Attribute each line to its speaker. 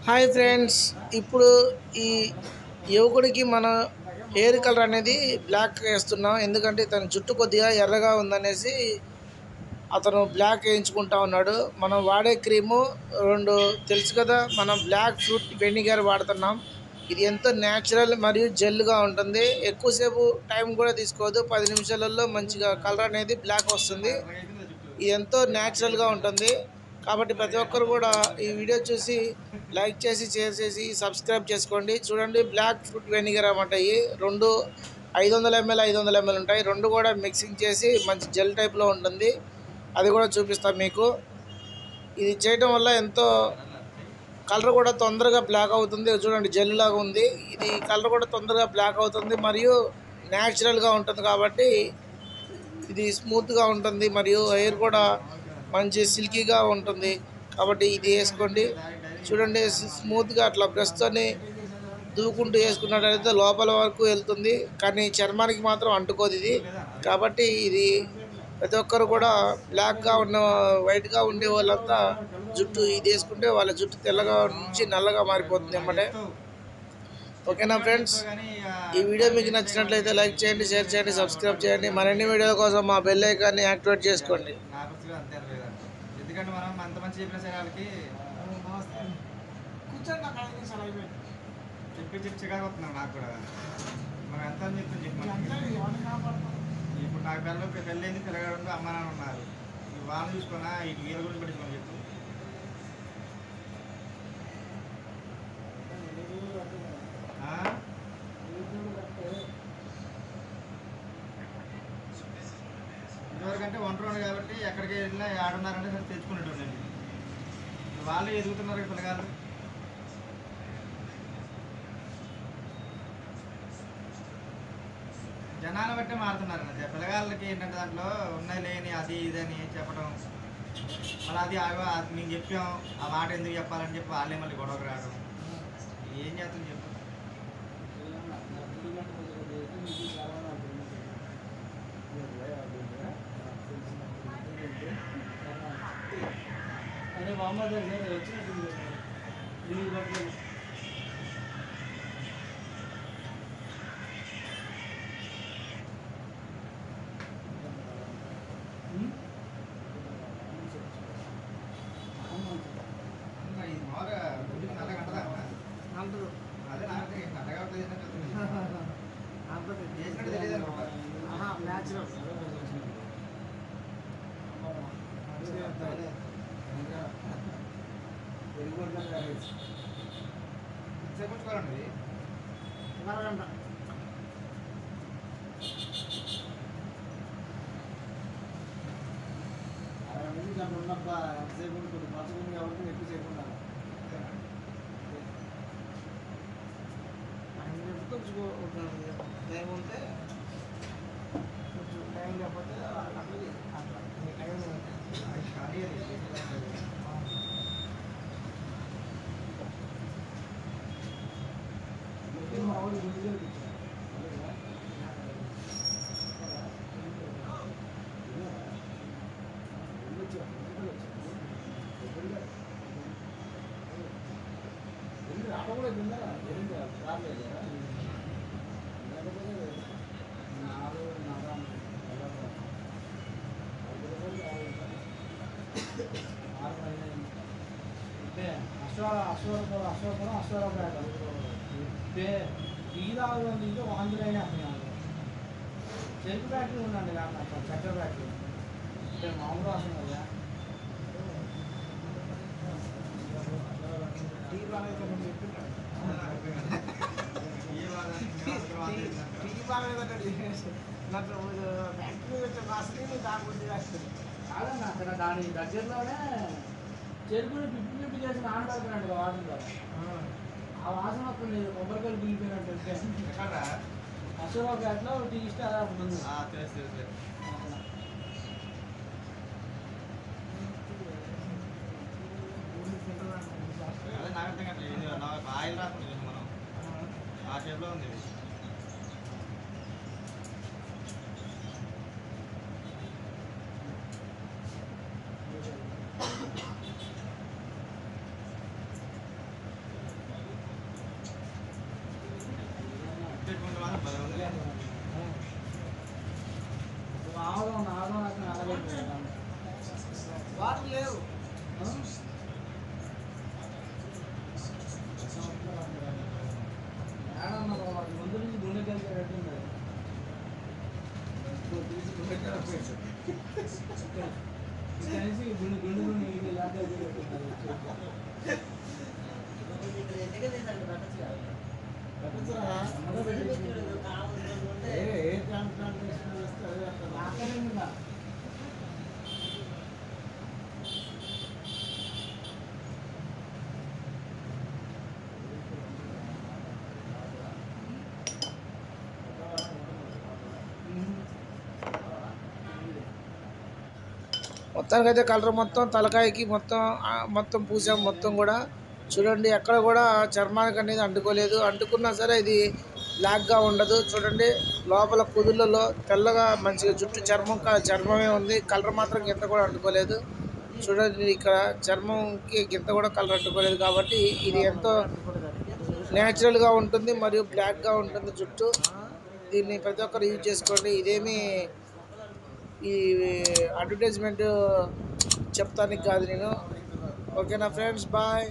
Speaker 1: Hi friends. ఇప్పుడు ఈ యువకుడికి మన హెయిర్ కలర్ అనేది బ్లాక్ వేస్తున్నాం. ఎందుకంటే తన జుట్టు కొద్దిగా ఎర్రగా ఉందనేసి అతను బ్లాక్ వేయించుకుంటా ఉన్నాడు. మనం వాడే క్రీము రెండు తెలుసు కదా, మనం బ్లాక్ ఫ్రూట్ వెనిగర్ వాడుతున్నాం. ఇది ఎంతో న్యాచురల్ మరియు జెల్గా ఉంటుంది. ఎక్కువసేపు టైం కూడా తీసుకోవద్దు, 10 నిమిషాలలో మంచిగా కలర్ అనేది బ్లాక్ వస్తుంది. ఇది ఎంతో న్యాచురల్గా ఉంటుంది. కాబట్టి ప్రతి ఒక్కరు కూడా ఈ వీడియో చూసి లైక్ చేసి, షేర్ చేసి, సబ్స్క్రైబ్ చేసుకోండి. చూడండి, బ్లాక్ ఫ్రూట్ వెనిగర్ అన్నమాట. ఈ రెండు 500 ml 500 ml ఉంటాయి. రెండు కూడా మిక్సింగ్ చేసి మంచి జెల్ టైప్లో ఉంటుంది. అది కూడా చూపిస్తాను మీకు. ఇది చేయడం వల్ల ఎంతో కలర్ కూడా తొందరగా బ్లాక్ అవుతుంది. చూడండి, జెల్ లాగా ఉంది. ఇది కలర్ కూడా తొందరగా బ్లాక్ అవుతుంది మరియు న్యాచురల్గా ఉంటుంది. కాబట్టి ఇది స్మూత్గా ఉంటుంది మరియు హెయిర్ కూడా మంచి సిల్కీగా ఉంటుంది. కాబట్టి ఇది వేసుకోండి. చూడండి, స్మూత్గా అట్లా బ్రష్తోని దూకుంటూ వేసుకున్నట్లయితే లోపల వరకు వెళ్తుంది, కానీ చర్మానికి మాత్రం అంటుకోదు ఇది. కాబట్టి ఇది ప్రతి ఒక్కరు కూడా బ్లాక్గా ఉన్న వైట్గా ఉండే వాళ్ళంతా జుట్టు ఇది వేసుకుంటే వాళ్ళ జుట్టు తెల్లగా నుంచి నల్లగా మారిపోతుంది అన్నమాట. ఓకేనా ఫ్రెండ్స్, ఈ వీడియో మీకు నచ్చినట్లయితే లైక్ చేయండి, షేర్ చేయండి, సబ్స్క్రైబ్ చేయండి. మరిన్ని వీడియోల కోసం మా బెల్ ఐకాన్ని యాక్టివేట్ చేసుకోండి.
Speaker 2: ఎందుకంటే మనం అంత మంచి చెప్పిన సరే వాళ్ళకి చెప్పి చికాకు వస్తున్నాం. నాకు కూడా మనం ఎంత అని చెప్తాం ఇప్పుడు నాకు పెళ్ళైంది, పిల్లగాడు అమ్మ నాన్న ఉన్నారు. వాళ్ళు చూసుకున్నా ఇటు వీళ్ళ గురించి పెట్టుకోని చెప్పు. ఇదివరకంటే ఒంటరి కాబట్టి ఎక్కడికి వెళ్ళినా ఆడున్నారంటే సరే తెచ్చుకునేటోళ్ళు. వాళ్ళు ఎదుగుతున్నారు పిల్లగాళ్ళు. జనాన్ని బట్టే మారుతున్నారు. పిల్లగాళ్ళకి ఏంటంటే దాంట్లో ఉన్నాయి లేని అది ఇదని చెప్పడం, మళ్ళీ అది మేము చెప్పాం ఆ మాట ఎందుకు చెప్పాలని చెప్పి వాళ్ళే మళ్ళీ గొడవకు రావడం. ఏం చేస్తాం చెప్పు. అరే బామ్మ వచ్చినట్టు అదే నాకు నల్లగా చేసినట్టు తెలియదు న్యాచురల్ చేయించుకోవాలండి. మరగంట దాంట్లో ఉన్నప్ప ఎంతసేపు కొద్ది పచ్చగుంది కాబట్టి ఎక్కువ సేపు ఉండాలి. టైం ఉంటే కొంచెం టైం లేకపోతే కూడా తిన్నారా రాలేదు లేకపోతే అశ్వరపేట టీ తాగుతుంది ఆంధ్రైనా చెరుకు ఫ్యాక్టరీ ఉందండి. నాకు చక్కెర ఫ్యాక్టరీ అంటే మామూలు రాసం కదా. టీ బాగా చెప్తున్నాడు కాదన్న అక్కడ దాని దగ్గరలోనే చెరుకుని పిప్పి పిప్పి చేసి నానబెడుతున్నాడు వాసన ద్వారా. ఆ వాసన వస్తుంది, కొబ్బరికాయలు పిలిపినట్టు. అశోకట్లో టీ ఇస్తే అలా ఉంటుంది. అదే నాకు అర్థం కాదు. ఆయిల్ రాకుండా మనం ఆ షేప్లో ఉంది. ఆగం ఆగం అలాగే
Speaker 1: వాటర్ లేవు.
Speaker 2: ముందు నుంచి గుండెకి వెళ్తాడు కలిసి గుండె గుండె గుండె లాగా
Speaker 1: మొత్తానికి అయితే కలర్ మొత్తం తలకాయకి మొత్తం మొత్తం పూసాం మొత్తం కూడా. చూడండి ఎక్కడ కూడా చర్మానికి అనేది అంటుకోలేదు. అంటుకున్నా సరే ఇది బ్లాక్గా ఉండదు. చూడండి లోపల కుదుళ్ళలో తెల్లగా మంచిగా జుట్టు చర్మమే ఉంది. కలర్ మాత్రం గింత కూడా అంటుకోలేదు. చూడండి ఇక్కడ చర్మంకి గింత కూడా కలర్ అంటుకోలేదు. కాబట్టి ఇది ఎంతో న్యాచురల్గా ఉంటుంది మరియు బ్లాక్గా ఉంటుంది జుట్టు. దీన్ని ప్రతి ఒక్కరు యూజ్ చేసుకోండి. ఇదేమి ఈ అడ్వర్టైజ్మెంట్ చెప్తానికి కాదు నేను. ఓకేనా ఫ్రెండ్స్, బాయ్.